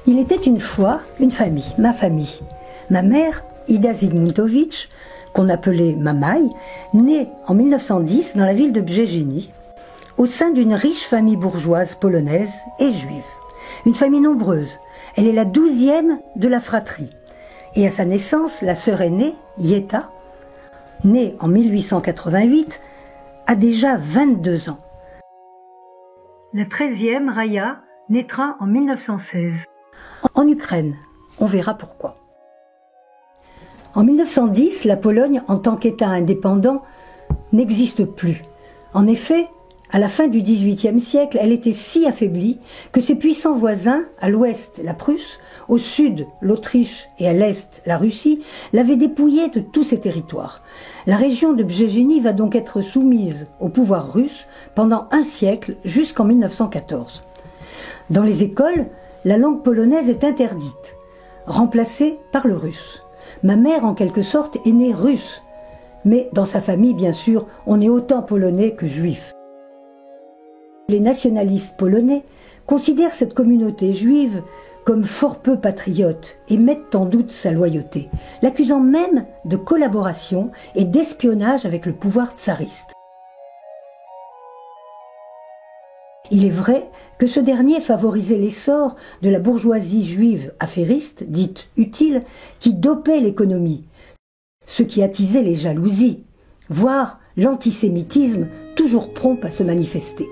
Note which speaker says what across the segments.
Speaker 1: Il était une fois une famille, ma famille. Ma mère, Ida Zygmuntowicz, qu'on appelait Mamaï, née en 1910 dans la ville de Brzeziny, au sein d'une riche famille bourgeoise polonaise et juive. Une famille nombreuse. Elle est la 12e de la fratrie. Et à sa naissance, la sœur aînée, Jeta, née en 1888, a déjà 22 ans. La 13e, Raya, naîtra en 1916. En Ukraine, on verra pourquoi. En 1910, la Pologne, en tant qu'État indépendant, n'existe plus. En effet, à la fin du XVIIIe siècle, elle était si affaiblie que ses puissants voisins, à l'ouest la Prusse, au sud l'Autriche et à l'est la Russie, l'avaient dépouillée de tous ses territoires. La région de Brzeziny va donc être soumise au pouvoir russe pendant un siècle jusqu'en 1914. Dans les écoles, la langue polonaise est interdite, remplacée par le russe. Ma mère, en quelque sorte, est née russe. Mais dans sa famille, bien sûr, on est autant polonais que juif. Les nationalistes polonais considèrent cette communauté juive comme fort peu patriote et mettent en doute sa loyauté, l'accusant même de collaboration et d'espionnage avec le pouvoir tsariste. Il est vrai que ce dernier favorisait l'essor de la bourgeoisie juive affairiste, dite utile, qui dopait l'économie, ce qui attisait les jalousies, voire l'antisémitisme toujours prompt à se manifester.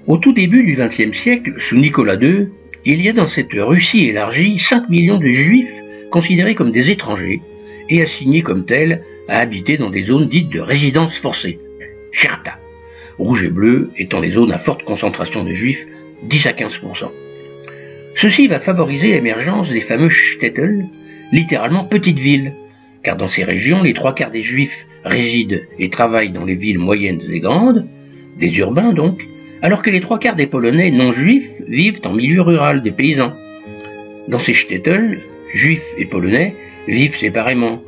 Speaker 2: Au tout début du XXe siècle, sous Nicolas II, il y a dans cette Russie élargie 5 millions de juifs considérés comme des étrangers et assignés comme tels à habiter dans des zones dites de résidence forcée, Cherta, rouge et bleu étant les zones à forte concentration de juifs, 10 à 15%. Ceci va favoriser l'émergence des fameux shtetl, littéralement petites villes, car dans ces régions, les 3/4 des juifs résident et travaillent dans les villes moyennes et grandes, des urbains donc, alors que les 3/4 des Polonais non-juifs vivent en milieu rural, des paysans. Dans ces shtetl, juifs et polonais vivent séparément,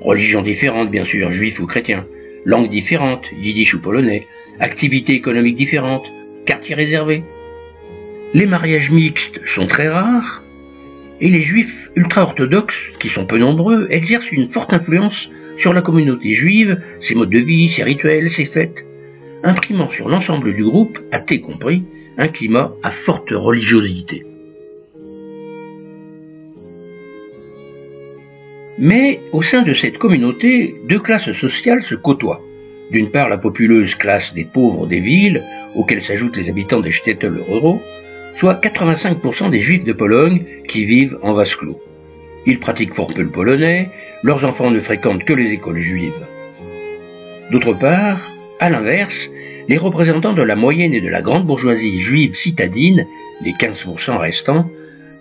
Speaker 2: religions différentes bien sûr, juifs ou chrétiens, langues différentes, yiddish ou polonais, activités économiques différentes, quartiers réservés. Les mariages mixtes sont très rares, et les juifs ultra-orthodoxes, qui sont peu nombreux, exercent une forte influence sur la communauté juive, ses modes de vie, ses rituels, ses fêtes, imprimant sur l'ensemble du groupe, athée compris, un climat à forte religiosité. Mais au sein de cette communauté, deux classes sociales se côtoient. D'une part, la populeuse classe des pauvres des villes, auxquels s'ajoutent les habitants des shtetl ruraux, soit 85% des juifs de Pologne qui vivent en vase clos. Ils pratiquent fort peu le polonais, leurs enfants ne fréquentent que les écoles juives. D'autre part, à l'inverse, les représentants de la moyenne et de la grande bourgeoisie juive citadine, les 15% restants,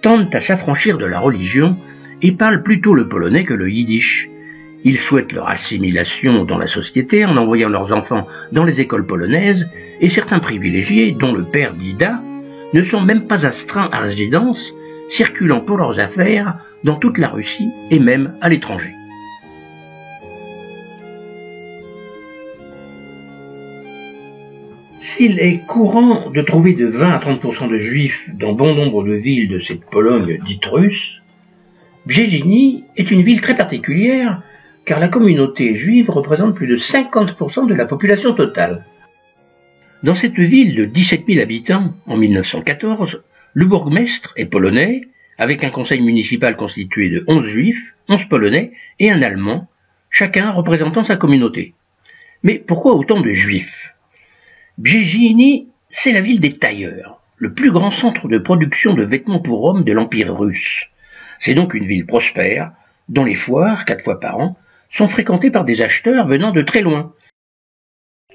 Speaker 2: tendent à s'affranchir de la religion et parlent plutôt le polonais que le yiddish. Ils souhaitent leur assimilation dans la société en envoyant leurs enfants dans les écoles polonaises et certains privilégiés, dont le père d'Ida, ne sont même pas astreints à résidence, circulant pour leurs affaires dans toute la Russie et même à l'étranger. S'il est courant de trouver de 20 à 30% de juifs dans bon nombre de villes de cette Pologne dite russe, Brzeziny est une ville très particulière car la communauté juive représente plus de 50% de la population totale. Dans cette ville de 17 000 habitants en 1914, le bourgmestre est polonais, avec un conseil municipal constitué de 11 juifs, 11 polonais et un allemand, chacun représentant sa communauté. Mais pourquoi autant de juifs ? Brzeziny, c'est la ville des tailleurs, le plus grand centre de production de vêtements pour hommes de l'Empire russe. C'est donc une ville prospère, dont les foires, 4 fois par an, sont fréquentées par des acheteurs venant de très loin.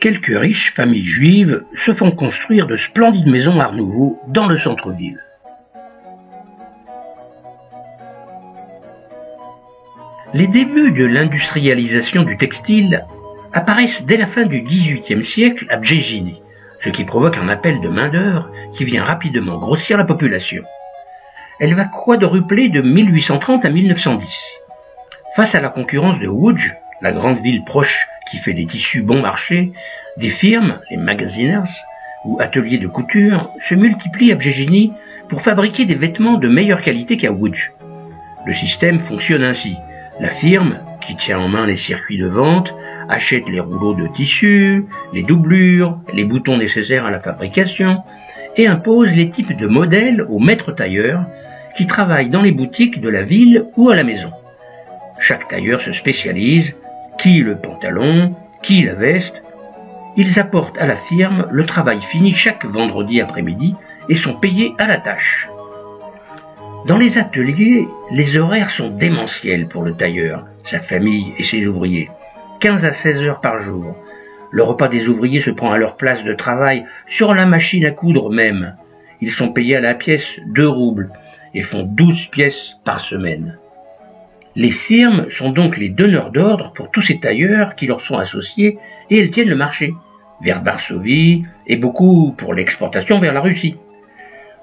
Speaker 2: Quelques riches familles juives se font construire de splendides maisons Art Nouveau dans le centre-ville. Les débuts de l'industrialisation du textile apparaissent dès la fin du XVIIIe siècle à Brzeziny, ce qui provoque un appel de main-d'œuvre qui vient rapidement grossir la population. Elle va quadrupler de 1830 à 1910. Face à la concurrence de Łódź, la grande ville proche qui fait des tissus bon marché, des firmes, les magaziners, ou ateliers de couture se multiplient à Bjeziny pour fabriquer des vêtements de meilleure qualité qu'à Łódź. Le système fonctionne ainsi. La firme, qui tient en main les circuits de vente, achète les rouleaux de tissu, les doublures, les boutons nécessaires à la fabrication et impose les types de modèles aux maîtres tailleurs qui travaillent dans les boutiques de la ville ou à la maison. Chaque tailleur se spécialise, qui le pantalon, qui la veste. Ils apportent à la firme le travail fini chaque vendredi après-midi et sont payés à la tâche. Dans les ateliers, les horaires sont démentiels pour le tailleur, sa famille et ses ouvriers. 15 à 16 heures par jour. Le repas des ouvriers se prend à leur place de travail sur la machine à coudre même. Ils sont payés à la pièce 2 roubles et font 12 pièces par semaine. Les firmes sont donc les donneurs d'ordre pour tous ces tailleurs qui leur sont associés et elles tiennent le marché, vers Varsovie et beaucoup pour l'exportation vers la Russie.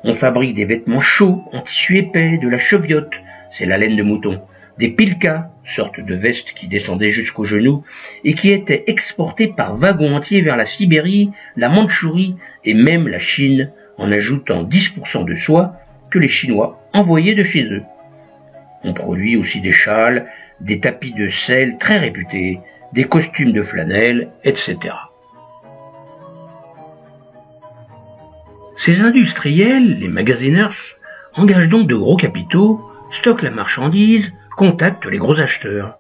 Speaker 2: On fabrique des vêtements chauds en tissu épais, de la cheviote, c'est la laine de mouton, des pilkas, sorte de veste qui descendait jusqu'aux genoux et qui étaient exportées par wagons entiers vers la Sibérie, la Mandchourie et même la Chine, en ajoutant 10% de soie que les Chinois envoyaient de chez eux. On produit aussi des châles, des tapis de selle très réputés, des costumes de flanelle, etc. Ces industriels, les magasiners, engagent donc de gros capitaux, stockent la marchandise, contactent les gros acheteurs.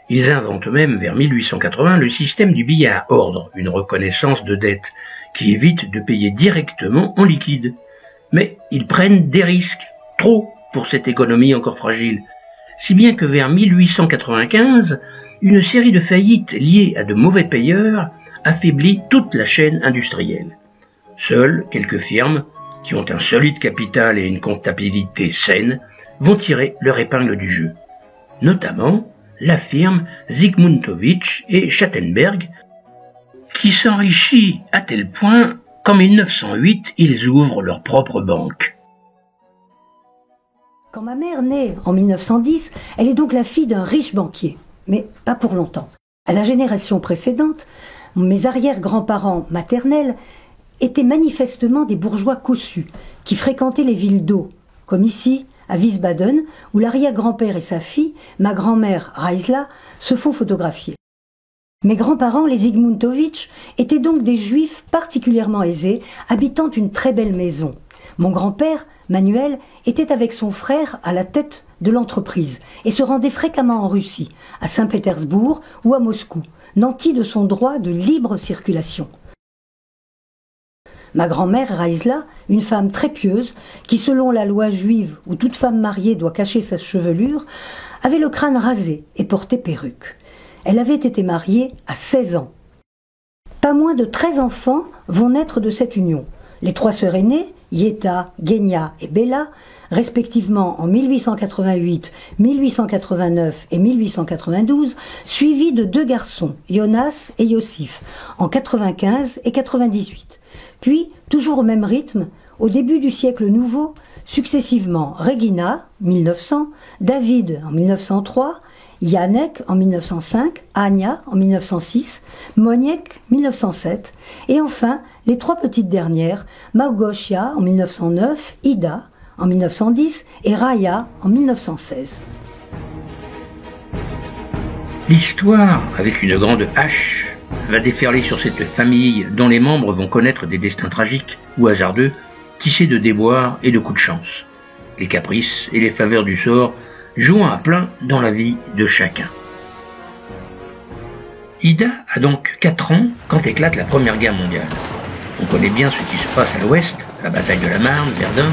Speaker 2: Ils inventent même vers 1880 le système du billet à ordre, une reconnaissance de dette, qui évite de payer directement en liquide. Mais ils prennent des risques, trop pour cette économie encore fragile, si bien que vers 1895, une série de faillites liées à de mauvais payeurs affaiblit toute la chaîne industrielle. Seules quelques firmes, qui ont un solide capital et une comptabilité saine, vont tirer leur épingle du jeu. Notamment la firme Zygmuntowicz et Schattenberg, qui s'enrichit à tel point qu'en 1908, ils ouvrent leur propre banque.
Speaker 1: Quand ma mère naît en 1910, elle est donc la fille d'un riche banquier, mais pas pour longtemps. À la génération précédente, mes arrière-grands-parents maternels étaient manifestement des bourgeois cossus qui fréquentaient les villes d'eau, comme ici, à Wiesbaden, où l'arrière-grand-père et sa fille, ma grand-mère Reisla, se font photographier. Mes grands-parents, les Zygmuntowicz, étaient donc des juifs particulièrement aisés, habitant une très belle maison. Mon grand-père, Manuel, était avec son frère à la tête de l'entreprise et se rendait fréquemment en Russie, à Saint-Pétersbourg ou à Moscou, nanti de son droit de libre circulation. Ma grand-mère Reisla, une femme très pieuse, qui selon la loi juive où toute femme mariée doit cacher sa chevelure, avait le crâne rasé et portait perruque. Elle avait été mariée à 16 ans. Pas moins de 13 enfants vont naître de cette union. Les 3 sœurs aînées, Yeta, Genia et Bella, respectivement en 1888, 1889 et 1892, suivies de 2 garçons, Jonas et Yossif, en 95 et 98. Puis, toujours au même rythme, au début du siècle nouveau, successivement Regina, 1900, David en 1903, Janek en 1905, Ania en 1906, Moniek 1907, et enfin les 3 petites dernières, Małgosia en 1909, Ida en 1910 et Raya en 1916.
Speaker 2: L'histoire, avec une grande H, va déferler sur cette famille dont les membres vont connaître des destins tragiques ou hasardeux, tissés de déboires et de coups de chance. Les caprices et les faveurs du sort jouant à plein dans la vie de chacun. Ida a donc 4 ans quand éclate la Première Guerre mondiale. On connaît bien ce qui se passe à l'ouest, la bataille de la Marne, Verdun,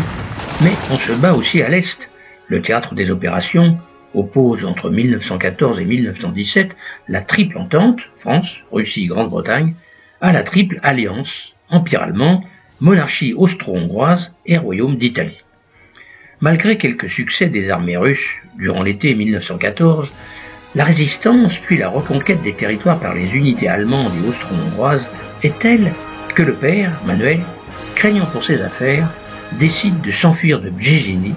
Speaker 2: mais on se bat aussi à l'est. Le théâtre des opérations oppose entre 1914 et 1917 la triple entente, France, Russie, Grande-Bretagne, à la triple alliance, Empire allemand, monarchie austro-hongroise et royaume d'Italie. Malgré quelques succès des armées russes durant l'été 1914, la résistance puis la reconquête des territoires par les unités allemandes et austro-hongroises est telle que le père, Manuel, craignant pour ses affaires, décide de s'enfuir de Bjeziny,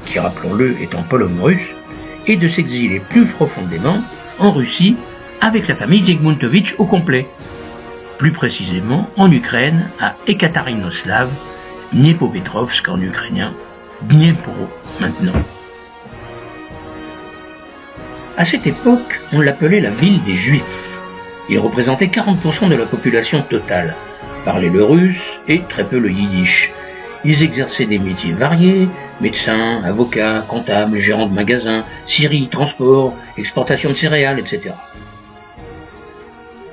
Speaker 2: qui rappelons-le est en Pologne russe, et de s'exiler plus profondément en Russie avec la famille Zygmuntowicz au complet. plus précisément en Ukraine, à Ekaterinoslav, Dniepropetrovsk en ukrainien, Dniepro maintenant. À cette époque, on l'appelait la ville des Juifs. Il représentait 40% de la population totale, parlait le russe et très peu le yiddish. Ils exerçaient des métiers variés, médecins, avocats, comptables, gérants de magasins, scieries, transport, exportation de céréales, etc.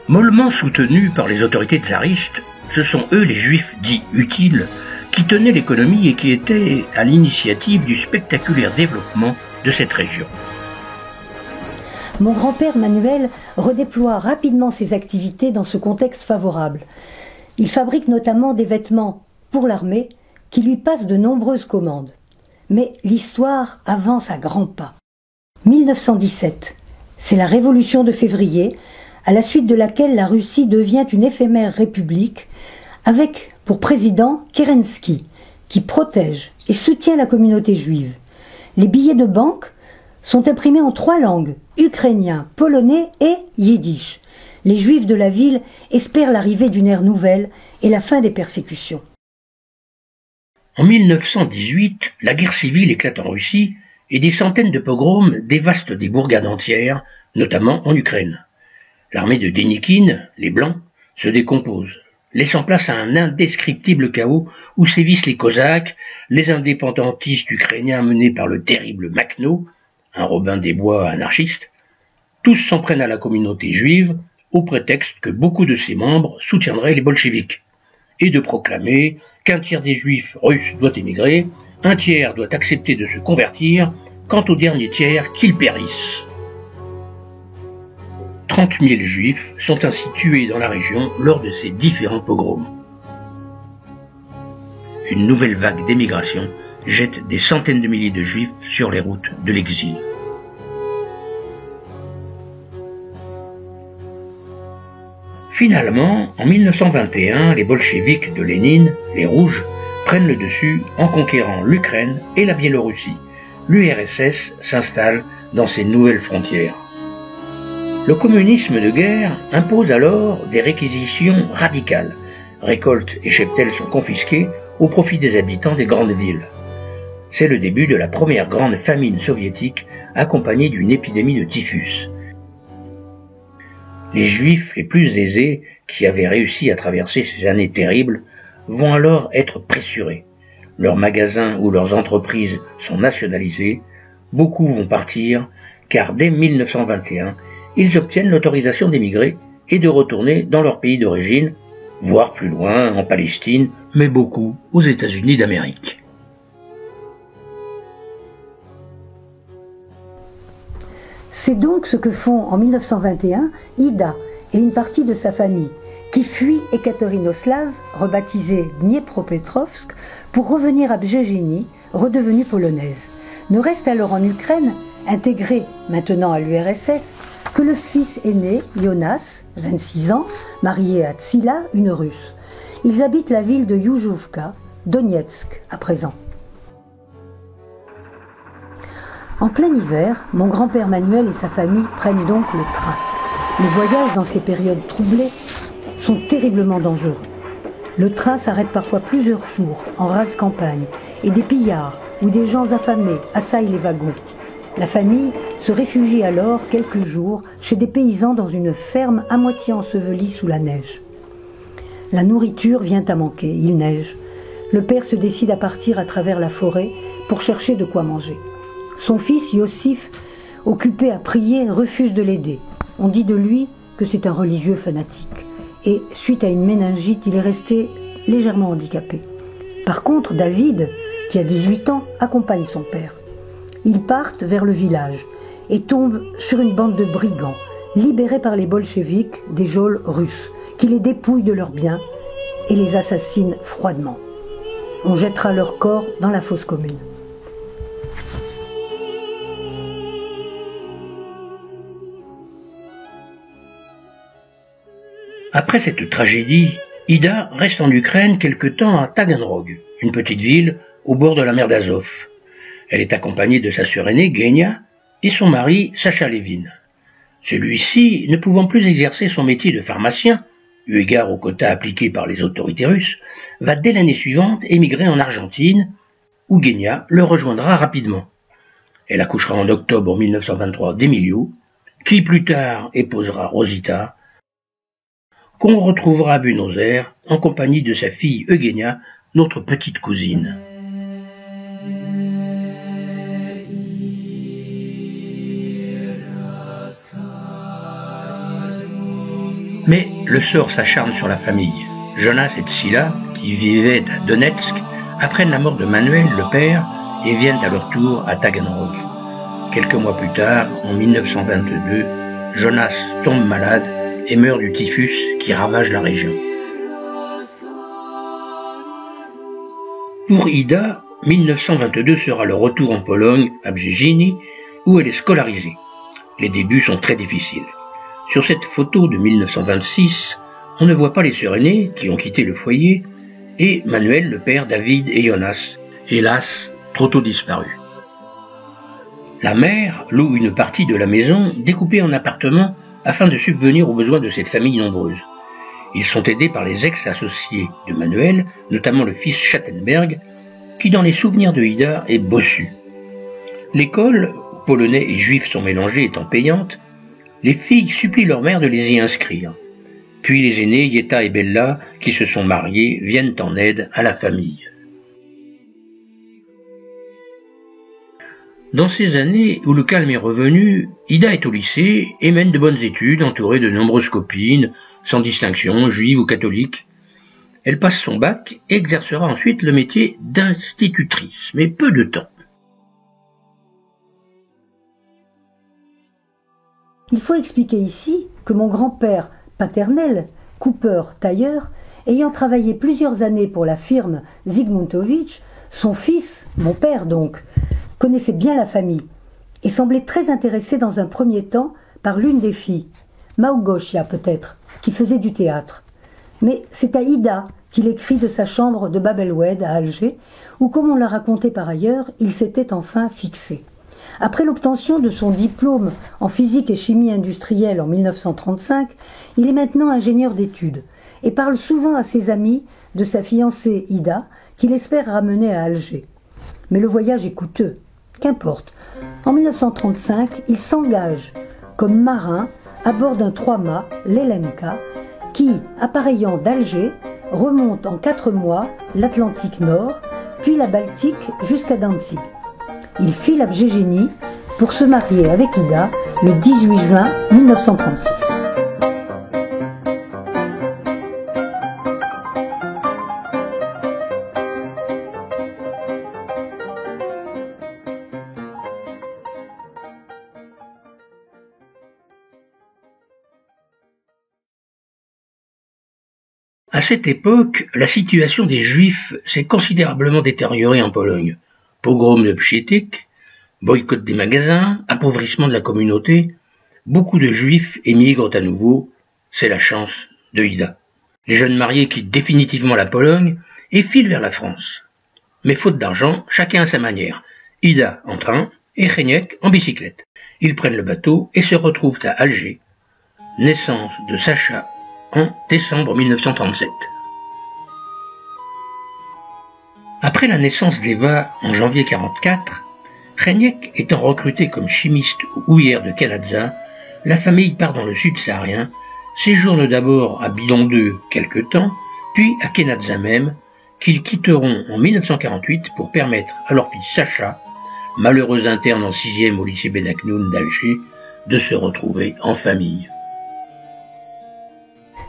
Speaker 2: Mollement soutenus par les autorités tsaristes, ce sont eux les juifs dits utiles qui tenaient l'économie et qui étaient à l'initiative du spectaculaire développement de cette région.
Speaker 1: Mon grand-père Manuel redéploie rapidement ses activités dans ce contexte favorable. Il fabrique notamment des vêtements pour l'armée qui lui passent de nombreuses commandes. Mais l'histoire avance à grands pas. 1917, c'est la révolution de février, à la suite de laquelle la Russie devient une éphémère république, avec pour président Kerensky, qui protège et soutient la communauté juive. Les billets de banque sont imprimés en 3 langues, ukrainien, polonais et yiddish. Les juifs de la ville espèrent l'arrivée d'une ère nouvelle et la fin des persécutions.
Speaker 2: En 1918, la guerre civile éclate en Russie et des centaines de pogroms dévastent des bourgades entières, notamment en Ukraine. L'armée de Dénikine, les Blancs, se décompose, laissant place à un indescriptible chaos où sévissent les Cosaques, les indépendantistes ukrainiens menés par le terrible Makhno, un Robin des Bois anarchiste. Tous s'en prennent à la communauté juive au prétexte que beaucoup de ses membres soutiendraient les bolcheviks, et de proclamer qu'un tiers des juifs russes doit émigrer, un tiers doit accepter de se convertir, quant au dernier tiers qu'ils périssent. 30 000 juifs sont ainsi tués dans la région lors de ces différents pogroms. Une nouvelle vague d'émigration jette des centaines de milliers de juifs sur les routes de l'exil. Finalement, en 1921, les bolcheviks de Lénine, les Rouges, prennent le dessus en conquérant l'Ukraine et la Biélorussie. L'URSS s'installe dans ses nouvelles frontières. Le communisme de guerre impose alors des réquisitions radicales. Récoltes et cheptels sont confisqués au profit des habitants des grandes villes. C'est le début de la première grande famine soviétique accompagnée d'une épidémie de typhus. Les Juifs les plus aisés, qui avaient réussi à traverser ces années terribles, vont alors être pressurés. Leurs magasins ou leurs entreprises sont nationalisés, beaucoup vont partir, car dès 1921, ils obtiennent l'autorisation d'émigrer et de retourner dans leur pays d'origine, voire plus loin, en Palestine, mais beaucoup aux États-Unis d'Amérique.
Speaker 1: C'est donc ce que font en 1921 Ida et une partie de sa famille, qui fuit Ekaterinoslav, rebaptisée Dniepropetrovsk, pour revenir à Brzeziny, redevenue polonaise. Ne reste alors en Ukraine, intégrée maintenant à l'URSS, que le fils aîné, Jonas, 26 ans, marié à Tsila, une Russe. Ils habitent la ville de Youjovka, Donetsk à présent. En plein hiver, mon grand-père Manuel et sa famille prennent donc le train. Les voyages dans ces périodes troublées sont terriblement dangereux. Le train s'arrête parfois plusieurs jours en rase campagne et des pillards ou des gens affamés assaillent les wagons. La famille se réfugie alors quelques jours chez des paysans dans une ferme à moitié ensevelie sous la neige. La nourriture vient à manquer, il neige. Le père se décide à partir à travers la forêt pour chercher de quoi manger. Son fils, Yossif, occupé à prier, refuse de l'aider. On dit de lui que c'est un religieux fanatique. Et suite à une méningite, il est resté légèrement handicapé. Par contre, David, qui a 18 ans, accompagne son père. Ils partent vers le village et tombent sur une bande de brigands, libérés par les bolcheviks des geôles russes, qui les dépouillent de leurs biens et les assassinent froidement. On jettera leurs corps dans la fosse commune.
Speaker 2: Après cette tragédie, Ida reste en Ukraine quelque temps à Taganrog, une petite ville au bord de la mer d'Azov. Elle est accompagnée de sa sœur aînée, Genia, et son mari, Sacha Levin. Celui-ci, ne pouvant plus exercer son métier de pharmacien, eu égard aux quotas appliqués par les autorités russes, va dès l'année suivante émigrer en Argentine, où Genia le rejoindra rapidement. Elle accouchera en octobre 1923 d'Emilio, qui plus tard épousera Rosita, qu'on retrouvera à Buenos Aires en compagnie de sa fille Eugenia, notre petite cousine. Mais le sort s'acharne sur la famille. Jonas et Tsila, qui vivaient à Donetsk, apprennent la mort de Manuel, le père, et viennent à leur tour à Taganrog. Quelques mois plus tard, en 1922, Jonas tombe malade et meurt du typhus qui ravage la région. Pour Ida, 1922 sera le retour en Pologne, à Brzeziny, où elle est scolarisée. Les débuts sont très difficiles. Sur cette photo de 1926, on ne voit pas les sœurs aînées qui ont quitté le foyer et Manuel, le père David et Jonas, hélas, trop tôt disparus. La mère loue une partie de la maison découpée en appartements afin de subvenir aux besoins de cette famille nombreuse. Ils sont aidés par les ex-associés de Manuel, notamment le fils Schattenberg, qui dans les souvenirs de Ida est bossu. L'école, où polonais et juifs sont mélangés étant payante, les filles supplient leur mère de les y inscrire. Puis les aînés, Yetta et Bella, qui se sont mariés, viennent en aide à la famille. Dans ces années où le calme est revenu, Ida est au lycée et mène de bonnes études, entourée de nombreuses copines, sans distinction, juives ou catholiques. Elle passe son bac et exercera ensuite le métier d'institutrice, mais peu de temps.
Speaker 1: Il faut expliquer ici que mon grand-père paternel, coupeur tailleur, ayant travaillé plusieurs années pour la firme Zygmuntowicz, son fils, mon père donc, connaissait bien la famille et semblait très intéressé dans un premier temps par l'une des filles, Małgosia peut-être, qui faisait du théâtre. Mais c'est à Ida qu'il écrit de sa chambre de Babelwed à Alger, où, comme on l'a raconté par ailleurs, il s'était enfin fixé. Après l'obtention de son diplôme en physique et chimie industrielle en 1935, il est maintenant ingénieur d'études et parle souvent à ses amis de sa fiancée Ida, qu'il espère ramener à Alger. Mais le voyage est coûteux. Qu'importe. En 1935, il s'engage comme marin à bord d'un 3-mâts, l'Elenka, qui, appareillant d'Alger, remonte en 4 mois l'Atlantique Nord, puis la Baltique jusqu'à Danzig. Il file à Brzeziny pour se marier avec Ida le 18 juin 1936.
Speaker 2: À cette époque, la situation des Juifs s'est considérablement détériorée en Pologne. Pogrom de Pszczyk, boycott des magasins, appauvrissement de la communauté, beaucoup de Juifs émigrent à nouveau, c'est la chance de Ida. Les jeunes mariés quittent définitivement la Pologne et filent vers la France. Mais faute d'argent, chacun à sa manière. Ida en train et Heniek en bicyclette. Ils prennent le bateau et se retrouvent à Alger. Naissance de Sacha en décembre 1937. Après la naissance d'Eva en janvier 1944, Heniek étant recruté comme chimiste ou houillère de Canadza, la famille part dans le sud saharien, séjourne d'abord à Bidon 2 quelque temps, puis à Kenadza même, qu'ils quitteront en 1948 pour permettre à leur fils Sacha, malheureux interne en 6e au lycée Ben Aknoun d'Alger, de se retrouver en famille.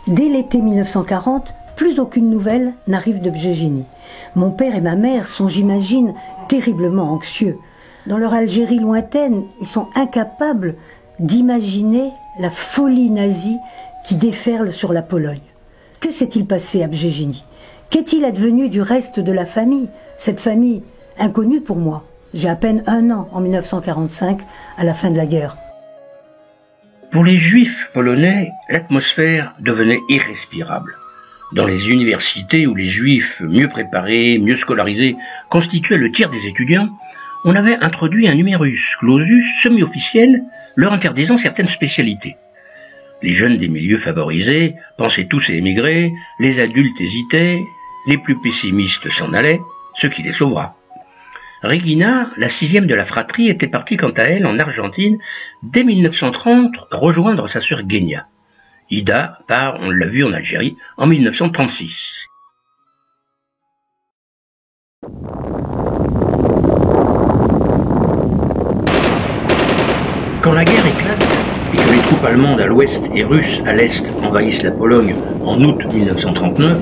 Speaker 1: Dès l'été 1940, plus aucune nouvelle n'arrive de Brzeziny. Mon père et ma mère sont, j'imagine, terriblement anxieux. Dans leur Algérie lointaine, ils sont incapables d'imaginer la folie nazie qui déferle sur la Pologne. Que s'est-il passé à Brzeziny? Qu'est-il advenu du reste de la famille? Cette famille inconnue pour moi. J'ai à peine 1 an en 1945, à la fin de la guerre.
Speaker 2: Pour les Juifs polonais, l'atmosphère devenait irrespirable. Dans les universités où les Juifs mieux préparés, mieux scolarisés constituaient le tiers des étudiants, on avait introduit un numerus clausus semi-officiel leur interdisant certaines spécialités. Les jeunes des milieux favorisés pensaient tous à émigrer, les adultes hésitaient, les plus pessimistes s'en allaient, ce qui les sauvera. Regina, la 6e de la fratrie, était partie quant à elle en Argentine dès 1930 rejoindre sa sœur Genia. Ida part, on l'a vu, en Algérie en 1936. Quand la guerre éclate et que les troupes allemandes à l'ouest et russes à l'est envahissent la Pologne en août 1939,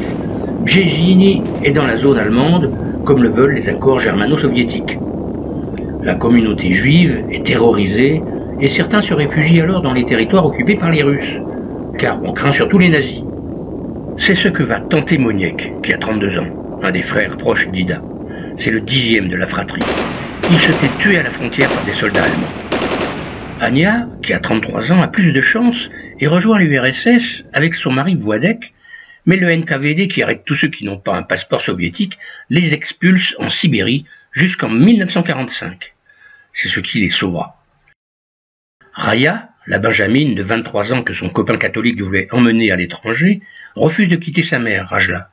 Speaker 2: Brzeziny est dans la zone allemande comme le veulent les accords germano-soviétiques. La communauté juive est terrorisée et certains se réfugient alors dans les territoires occupés par les Russes, car on craint surtout les nazis. C'est ce que va tenter Moniek, qui a 32 ans, un des frères proches d'Ida. C'est le 10e de la fratrie. Il se fait tuer à la frontière par des soldats allemands. Ania, qui a 33 ans, a plus de chance et rejoint l'URSS avec son mari Władek, mais le NKVD, qui arrête tous ceux qui n'ont pas un passeport soviétique, les expulse en Sibérie jusqu'en 1945. C'est ce qui les sauvera. Raya, la benjamine de 23 ans que son copain catholique voulait emmener à l'étranger, refuse de quitter sa mère, Rajla.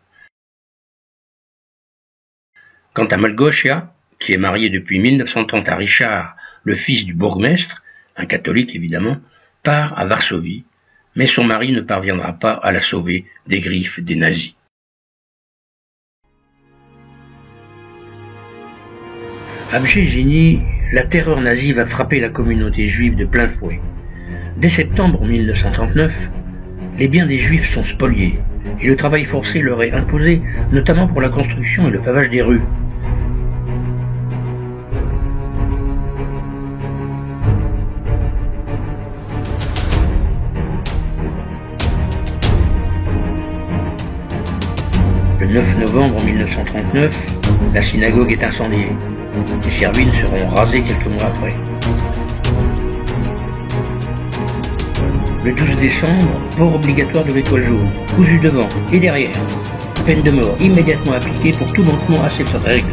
Speaker 2: Quant à Malgosia, qui est mariée depuis 1930 à Richard, le fils du bourgmestre, un catholique évidemment, part à Varsovie, mais son mari ne parviendra pas à la sauver des griffes des nazis. À Brzeziny, la terreur nazie va frapper la communauté juive de plein fouet. Dès septembre 1939, les biens des juifs sont spoliés et le travail forcé leur est imposé, notamment pour la construction et le pavage des rues. Le 9 novembre 1939, la synagogue est incendiée. Les servines seront rasées quelques mois après. Le 12 décembre, port obligatoire de l'étoile jaune, cousu devant et derrière. Peine de mort immédiatement appliquée pour tout manquement à cette règle.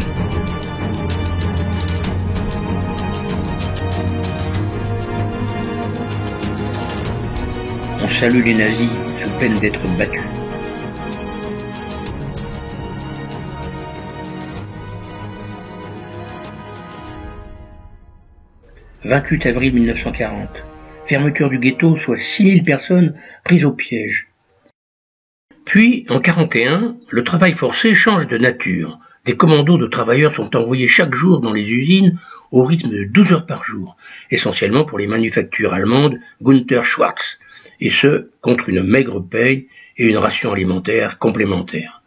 Speaker 2: On salue les nazis sous peine d'être battus. 28 avril 1940. Fermeture du ghetto, soit 6000 personnes prises au piège. Puis, en 1941, le travail forcé change de nature. Des commandos de travailleurs sont envoyés chaque jour dans les usines au rythme de 12 heures par jour, essentiellement pour les manufactures allemandes Gunther Schwarz, et ce, contre une maigre paye et une ration alimentaire complémentaire.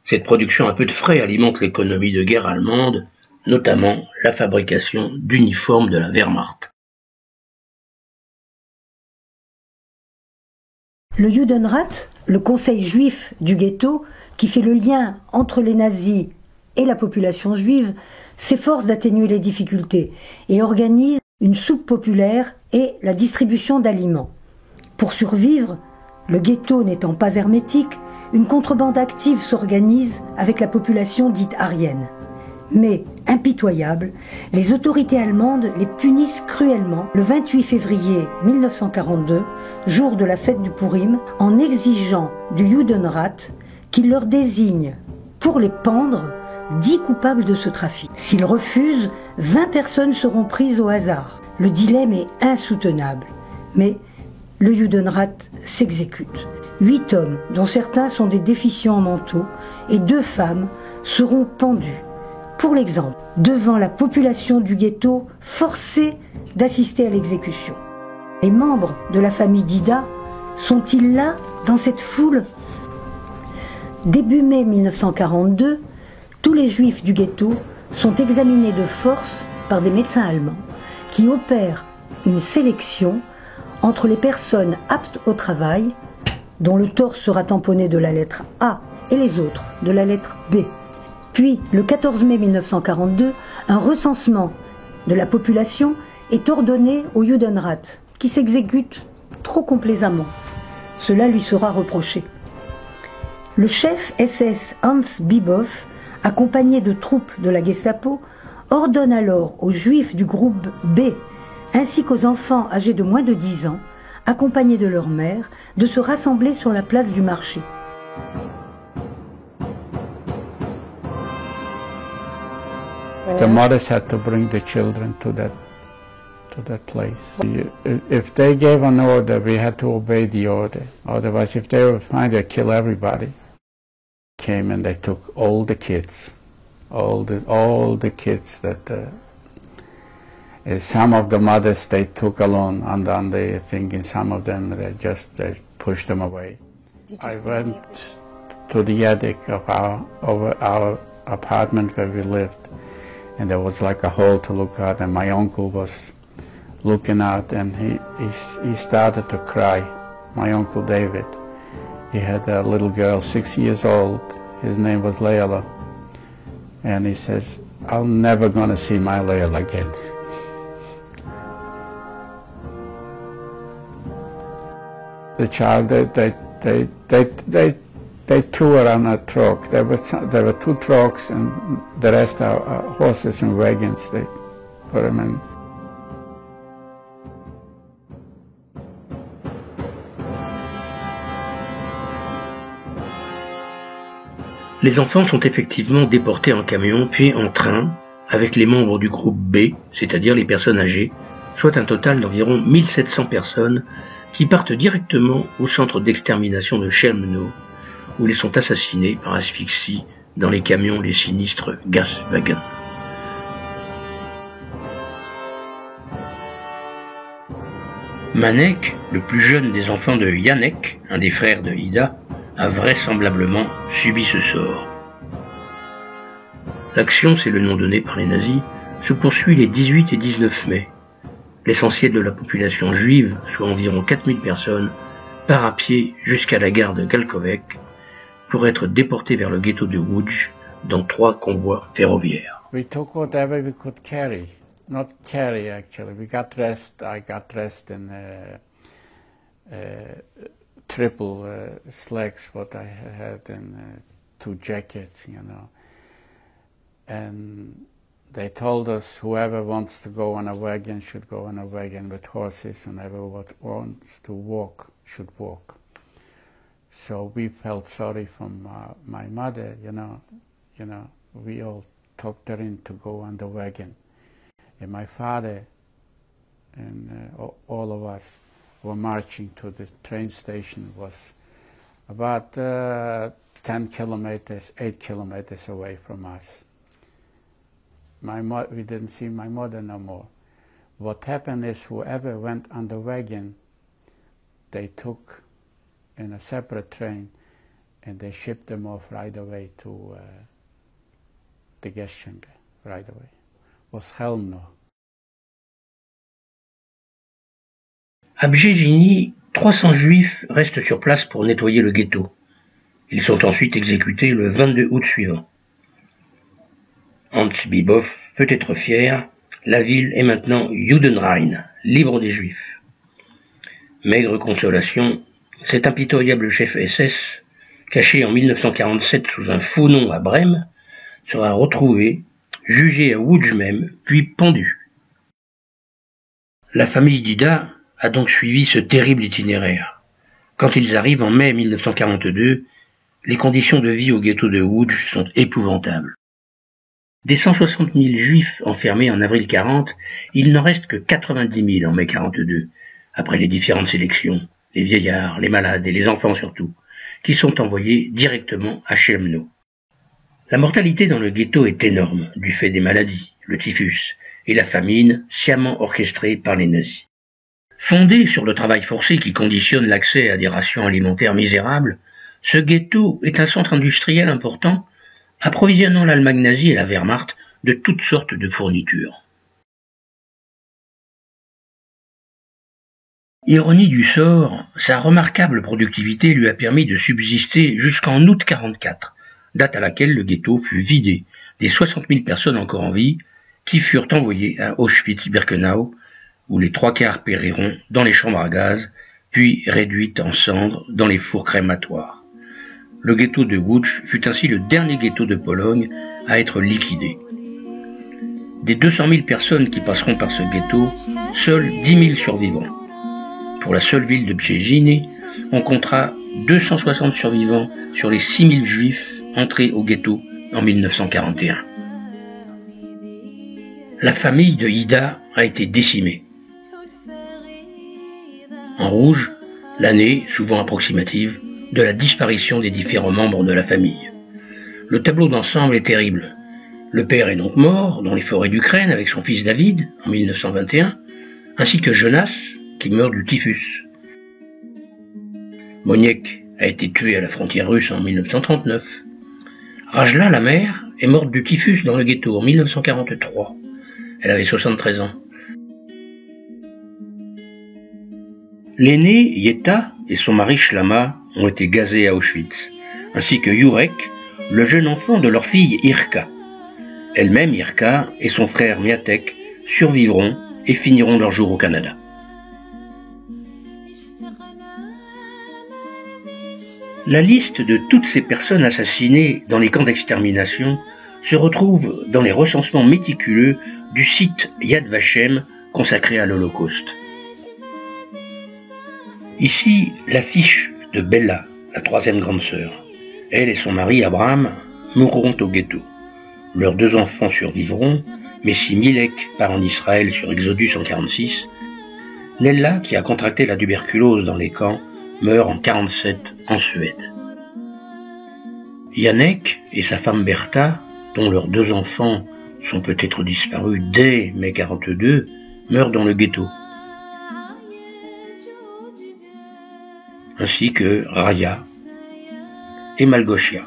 Speaker 2: Cette production à peu de frais alimente l'économie de guerre allemande, notamment la fabrication d'uniformes de la Wehrmacht.
Speaker 1: Le Judenrat, le conseil juif du ghetto, qui fait le lien entre les nazis et la population juive, s'efforce d'atténuer les difficultés et organise une soupe populaire et la distribution d'aliments. Pour survivre, le ghetto n'étant pas hermétique, une contrebande active s'organise avec la population dite aryenne. Mais, impitoyables, les autorités allemandes les punissent cruellement le 28 février 1942, jour de la fête du Purim, en exigeant du Judenrat qu'il leur désigne, pour les pendre, 10 coupables de ce trafic. S'ils refusent, 20 personnes seront prises au hasard. Le dilemme est insoutenable, mais le Judenrat s'exécute. 8 hommes, dont certains sont des déficients mentaux, et 2 femmes seront pendus. Pour l'exemple, devant la population du ghetto forcée d'assister à l'exécution. Les membres de la famille d'Ida sont-ils là, dans cette foule? Début mai 1942, tous les juifs du ghetto sont examinés de force par des médecins allemands qui opèrent une sélection entre les personnes aptes au travail, dont le torse sera tamponné de la lettre A et les autres de la lettre B. Puis, le 14 mai 1942, un recensement de la population est ordonné au Judenrat, qui s'exécute trop complaisamment. Cela lui sera reproché. Le chef SS Hans Biboff, accompagné de troupes de la Gestapo, ordonne alors aux juifs du groupe B, ainsi qu'aux enfants âgés de moins de 10 ans, accompagnés de leur mère, de se rassembler sur la place du marché.
Speaker 3: The mothers had to bring the children to that place. If they gave an order, we had to obey the order. Otherwise, if they were trying to kill everybody, came and they took all the kids, all the kids that. Some of the mothers they took alone, and they thinking some of them they pushed them away. I went to the attic of our apartment where we lived, and there was like a hole to look out, and my uncle was looking out, and he started to cry. My uncle David, he had a little girl, 6 years old. His name was Layla, and he says, "I'm never gonna see my Layla again." The child, they threw her on a truck. There were 2 trucks, and the rest are horses and wagons. They put them in.
Speaker 2: Les enfants sont effectivement déportés en camion puis en train avec les membres du groupe B, c'est-à-dire les personnes âgées, soit un total d'environ 1700 personnes qui partent directement au centre d'extermination de Chelmno, où ils sont assassinés par asphyxie dans les camions les sinistres Gaswagen. Manek, le plus jeune des enfants de Janek, un des frères de Ida, a vraisemblablement subi ce sort. L'action, c'est le nom donné par les nazis, se poursuit les 18 et 19 mai. L'essentiel de la population juive, soit environ 4000 personnes, part à pied jusqu'à la gare de Galkovec pour être déporté vers le ghetto de Łódź dans 3 convois ferroviaires.
Speaker 3: We took whatever we could carry. Not carry, actually. We got dressed. I got dressed in triple slacks, what I had, and 2 jackets, you know. And they told us whoever wants to go on a wagon should go on a wagon with horses, and whoever wants to walk should walk. So we felt sorry for my mother, you know. We all talked her in to go on the wagon. And my father and all of us were marching to the train station. Was about 10 kilometers, 8 kilometers away from us. We didn't see my mother no more. What happened is whoever went on the wagon, they took in a separate train and they shipped them off right away to the Geschenke, right away. Was Chelmno.
Speaker 2: À Brzeziny, 300 juifs restent sur place pour nettoyer le ghetto. Ils sont ensuite exécutés le 22 août suivant. Hans Bibov peut être fier, la ville est maintenant Judenrein, libre des juifs. Maigre consolation, cet impitoyable chef SS, caché en 1947 sous un faux nom à Brême, sera retrouvé, jugé à Łódź même, puis pendu. La famille d'Ida a donc suivi ce terrible itinéraire. Quand ils arrivent en mai 1942, les conditions de vie au ghetto de Łódź sont épouvantables. Des 160 000 juifs enfermés en avril 40, il n'en reste que 90 000 en mai 42, après les différentes sélections, les vieillards, les malades et les enfants surtout, qui sont envoyés directement à Chelmno. La mortalité dans le ghetto est énorme, du fait des maladies, le typhus, et la famine sciemment orchestrée par les nazis. Fondé sur le travail forcé qui conditionne l'accès à des rations alimentaires misérables, ce ghetto est un centre industriel important, approvisionnant l'Allemagne nazie et la Wehrmacht de toutes sortes de fournitures. Ironie du sort, sa remarquable productivité lui a permis de subsister jusqu'en août 1944, date à laquelle le ghetto fut vidé des 60 000 personnes encore en vie qui furent envoyées à Auschwitz-Birkenau, où les 3/4 périront dans les chambres à gaz, puis réduites en cendres dans les fours crématoires. Le ghetto de Łódź fut ainsi le dernier ghetto de Pologne à être liquidé. Des 200 000 personnes qui passeront par ce ghetto, seuls 10 000 survivront. pour la seule ville de Brzeziny, on comptera 260 survivants sur les 6000 juifs entrés au ghetto en 1941. La famille de Ida a été décimée. En rouge, l'année, souvent approximative, de la disparition des différents membres de la famille. Le tableau d'ensemble est terrible. Le père est donc mort dans les forêts d'Ukraine avec son fils David en 1921, ainsi que Jonas qui meurt du typhus. Moniek a été tué à la frontière russe en 1939. Rajla, la mère, est morte du typhus dans le ghetto en 1943. Elle avait 73 ans. L'aîné, Yetta, et son mari Shlama ont été gazés à Auschwitz, ainsi que Jurek, le jeune enfant de leur fille Irka. Elle-même, Irka, et son frère Miatek survivront et finiront leur jour au Canada. La liste de toutes ces personnes assassinées dans les camps d'extermination se retrouve dans les recensements méticuleux du site Yad Vashem consacré à l'Holocauste. Ici, l'affiche de Bella, la troisième grande sœur. Elle et son mari Abraham mourront au ghetto. Leurs 2 enfants survivront, mais si Milek part en Israël sur Exodus en 1946, Nella, qui a contracté la tuberculose dans les camps, meurt en 1947 en Suède. Yannick et sa femme Bertha, dont leurs 2 enfants sont peut-être disparus dès mai 1942, meurent dans le ghetto. Ainsi que Raya et Malgosia.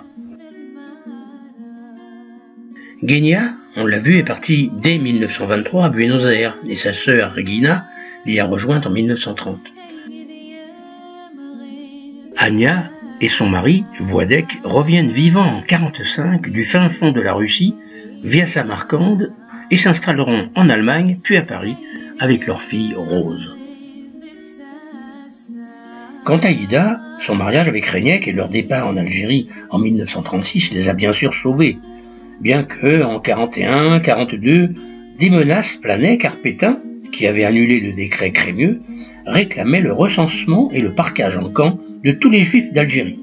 Speaker 2: Genia, on l'a vu, est partie dès 1923 à Buenos Aires et sa sœur Regina l'y a rejointe en 1930. Anya et son mari, Władek, reviennent vivants en 1945 du fin fond de la Russie via Samarcande et s'installeront en Allemagne puis à Paris avec leur fille Rose. Quant à Ida, son mariage avec Reiniek et leur départ en Algérie en 1936 les a bien sûr sauvés, bien que en 1941-1942, des menaces planaient car Pétain, qui avait annulé le décret Crémieux, réclamait le recensement et le parquage en camp de tous les juifs d'Algérie.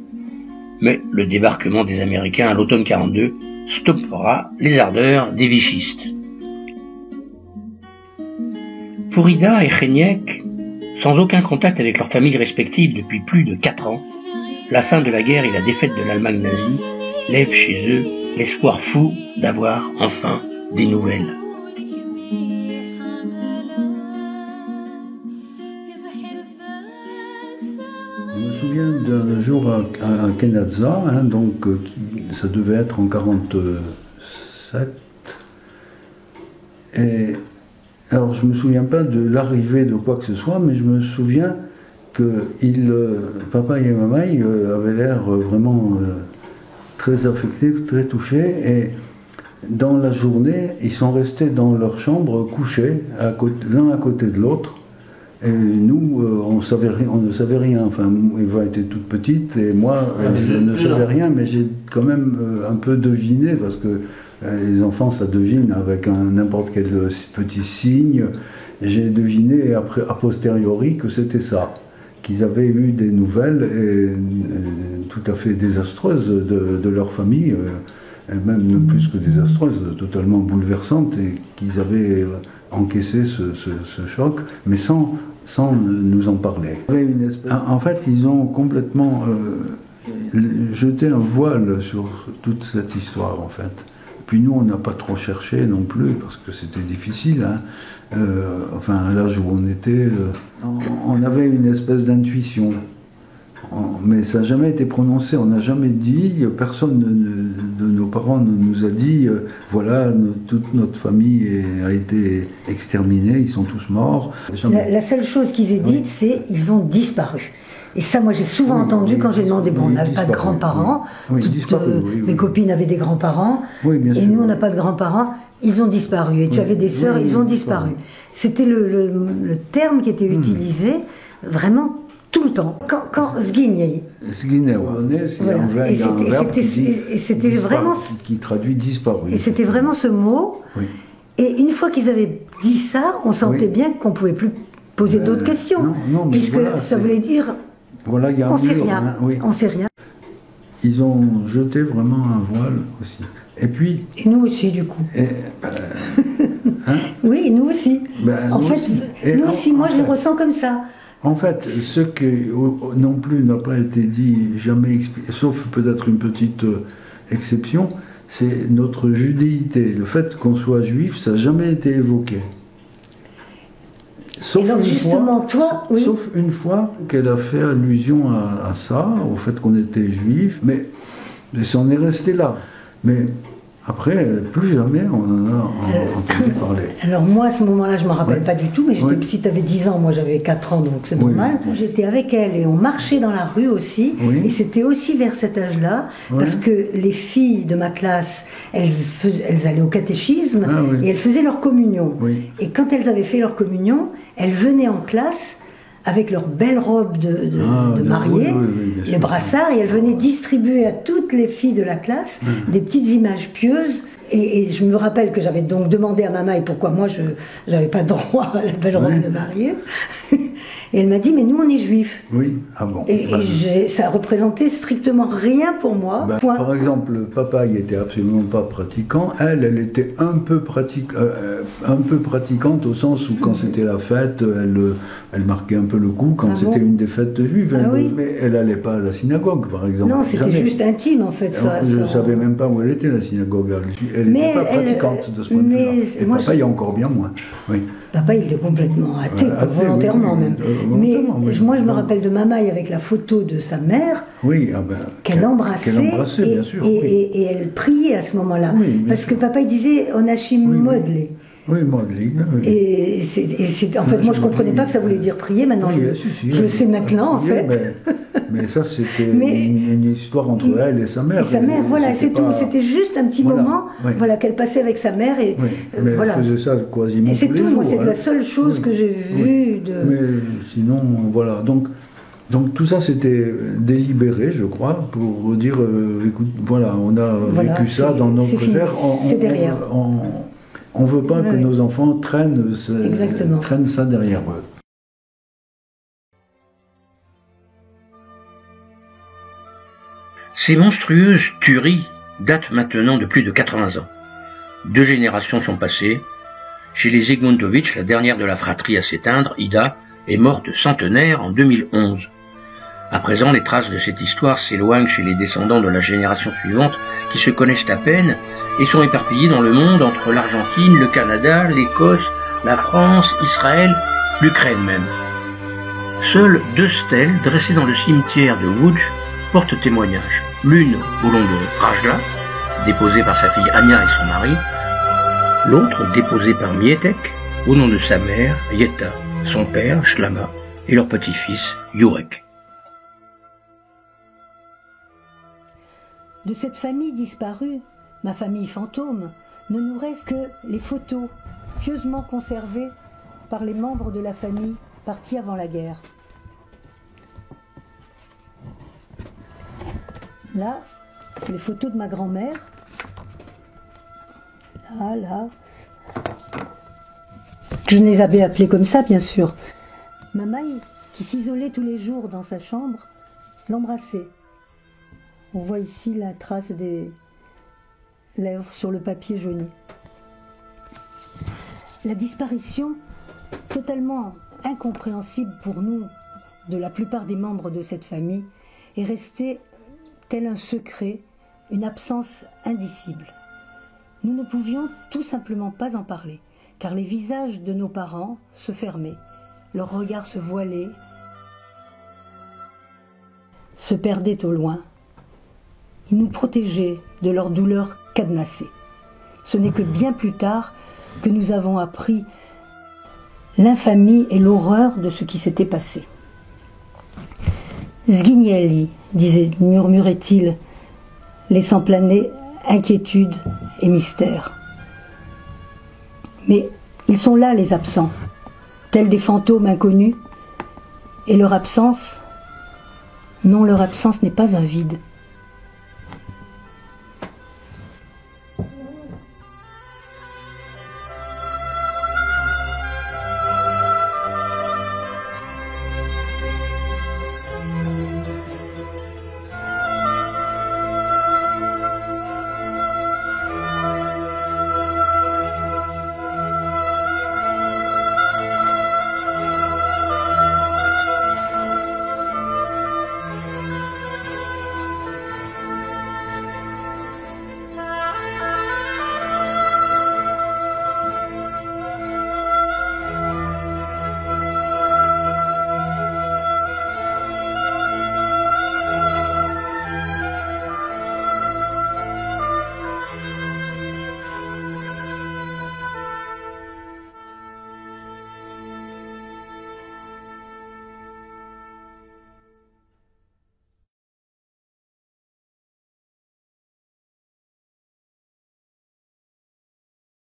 Speaker 2: Mais le débarquement des Américains à l'automne 1942 stoppera les ardeurs des vichistes. Pour Ida et Reiniek, sans aucun contact avec leurs familles respectives depuis plus de 4 ans, la fin de la guerre et la défaite de l'Allemagne nazie lèvent chez eux l'espoir fou d'avoir enfin des nouvelles.
Speaker 4: Je me souviens d'un jour à Kenadza, donc ça devait être en 1947, et alors je ne me souviens pas de l'arrivée de quoi que ce soit, mais je me souviens que papa et maman avaient l'air vraiment très affectés, très touchés, et dans la journée, ils sont restés dans leur chambre couchés, l'un à côté de l'autre, et nous, on ne savait rien. Enfin, Eva était toute petite, et moi, je ne savais rien, mais j'ai quand même un peu deviné, parce que les enfants, ça devine avec n'importe quel petit signe. J'ai deviné après, a posteriori que c'était ça, qu'ils avaient eu des nouvelles tout à fait désastreuses de leur famille, même plus que désastreuses, totalement bouleversantes, et qu'ils avaient encaissé ce choc, mais sans nous en parler. En fait, ils ont complètement jeté un voile sur toute cette histoire, en fait. Puis nous, on n'a pas trop cherché non plus, parce que c'était difficile. Enfin, à l'âge où on était, on avait une espèce d'intuition. Mais ça n'a jamais été prononcé, on n'a jamais dit, personne de nos parents ne nous a dit, voilà, toute notre famille a été exterminée, ils sont tous morts.
Speaker 1: La seule chose qu'ils aient dite, c'est ils ont disparu. Et ça, moi, j'ai souvent entendu quand j'ai demandé, bon, on n'a pas de grands-parents, mes copines avaient des grands-parents, et nous, on n'a pas de grands-parents, ils ont disparu. Et tu avais des sœurs, ils ont disparu. C'était le terme qui était utilisé vraiment tout le temps. Quand Zguigné,
Speaker 4: voilà.
Speaker 1: Et c'était vraiment
Speaker 4: qui traduit disparu.
Speaker 1: Et c'était vraiment ce mot. Oui. Et une fois qu'ils avaient dit ça, on sentait bien qu'on ne pouvait plus poser d'autres questions.
Speaker 4: Non,
Speaker 1: puisque voilà, ça voulait dire,
Speaker 4: voilà, il y a
Speaker 1: on ne sait rien.
Speaker 4: Hein, oui.
Speaker 1: On sait rien.
Speaker 4: Ils ont jeté vraiment un voile aussi. Et puis...
Speaker 1: Et nous aussi, du coup.
Speaker 4: Hein?
Speaker 1: Oui, nous aussi. En fait, nous aussi, moi, je le ressens comme ça.
Speaker 4: En fait, ce qui non plus n'a pas été dit, jamais expliqué, sauf peut-être une petite exception, c'est notre judéité. Le fait qu'on soit juif, ça n'a jamais été évoqué. Sauf
Speaker 1: alors justement,
Speaker 4: sauf une fois qu'elle a fait allusion à ça, au fait qu'on était juif, mais on est resté là. Mais après, plus jamais on en a entendu parler.
Speaker 1: Alors moi, à ce moment-là, je ne me rappelle pas du tout, mais si tu avais 10 ans, moi j'avais 4 ans, donc c'est normal. J'étais avec elle et on marchait dans la rue aussi, et c'était aussi vers cet âge-là, parce que les filles de ma classe, elles allaient au catéchisme, et elles faisaient leur communion. Et quand elles avaient fait leur communion, elles venaient en classe avec leurs belles robes de mariée, les brassards, et elles venaient distribuer à toutes les filles de la classe des petites images pieuses. Et je me rappelle que j'avais donc demandé à maman pourquoi moi je n'avais pas droit à la belle robe de mariée. Et elle m'a dit, mais nous on est juifs.
Speaker 4: Oui, ah bon.
Speaker 1: Et ça représentait strictement rien pour moi.
Speaker 4: Par exemple, papa il était absolument pas pratiquant. Elle était un peu pratiquante au sens où quand c'était la fête, elle marquait un peu le coup quand c'était une des fêtes juives. Mais elle n'allait pas à la synagogue, par exemple.
Speaker 1: Non, c'était juste intime en fait.
Speaker 4: Je ne savais même pas où elle était, la synagogue. Elle n'était pas pratiquante de ce point de vue-là. Et papa, il y a encore bien moins. Oui.
Speaker 1: Papa, il était complètement athée, volontairement même. Mais moi, je me rappelle de Mamaï avec la photo de sa mère, qu'elle embrassait,
Speaker 4: bien sûr.
Speaker 1: Et elle priait à ce moment-là. Parce que papa, il disait « Onachim modlé ».
Speaker 4: Oui, modlé.
Speaker 1: Et en fait, moi, je ne comprenais pas que ça voulait dire prier. Maintenant, je le sais maintenant, en fait.
Speaker 4: Mais ça, c'était une histoire entre elle et sa mère.
Speaker 1: Et sa mère, voilà, c'est tout. C'était juste un petit moment qu'elle passait avec sa mère. Et,
Speaker 4: mais elle faisait ça quasiment tous les jours.
Speaker 1: Moi, c'est la seule chose que j'ai vue de...
Speaker 4: Mais sinon, voilà. Donc tout ça, c'était délibéré, je crois, pour dire, écoute, voilà, on a vécu ça dans notre chair.
Speaker 1: C'est derrière.
Speaker 4: On ne veut pas que nos enfants traînent ça derrière eux.
Speaker 2: Ces monstrueuses tueries datent maintenant de plus de 80 ans. 2 générations sont passées. Chez les Zygmuntowicz, la dernière de la fratrie à s'éteindre, Ida, est morte centenaire en 2011. À présent, les traces de cette histoire s'éloignent chez les descendants de la génération suivante qui se connaissent à peine et sont éparpillés dans le monde entre l'Argentine, le Canada, l'Écosse, la France, Israël, l'Ukraine même. Seules 2 stèles dressées dans le cimetière de Łódź portent témoignage. L'une au nom de Rajla, déposée par sa fille Ania et son mari, l'autre déposée par Mietek au nom de sa mère, Yetta, son père, Shlama, et leur petit-fils, Jurek.
Speaker 1: De cette famille disparue, ma famille fantôme, ne nous reste que les photos pieusement conservées par les membres de la famille partis avant la guerre. Là, c'est les photos de ma grand-mère. Là. Je les avais appelées comme ça, bien sûr. Mamaï, qui s'isolait tous les jours dans sa chambre, l'embrassait. On voit ici la trace des lèvres sur le papier jauni. La disparition, totalement incompréhensible pour nous, de la plupart des membres de cette famille, est restée tel un secret, une absence indicible. Nous ne pouvions tout simplement pas en parler, car les visages de nos parents se fermaient, leurs regards se voilaient, se perdaient au loin. Ils nous protégeaient de leur douleur cadenassée. Ce n'est que bien plus tard que nous avons appris l'infamie et l'horreur de ce qui s'était passé. Zguinieli, murmurait-il, laissant planer inquiétude et mystère. Mais ils sont là, les absents, tels des fantômes inconnus, et leur absence, non, leur absence n'est pas un vide.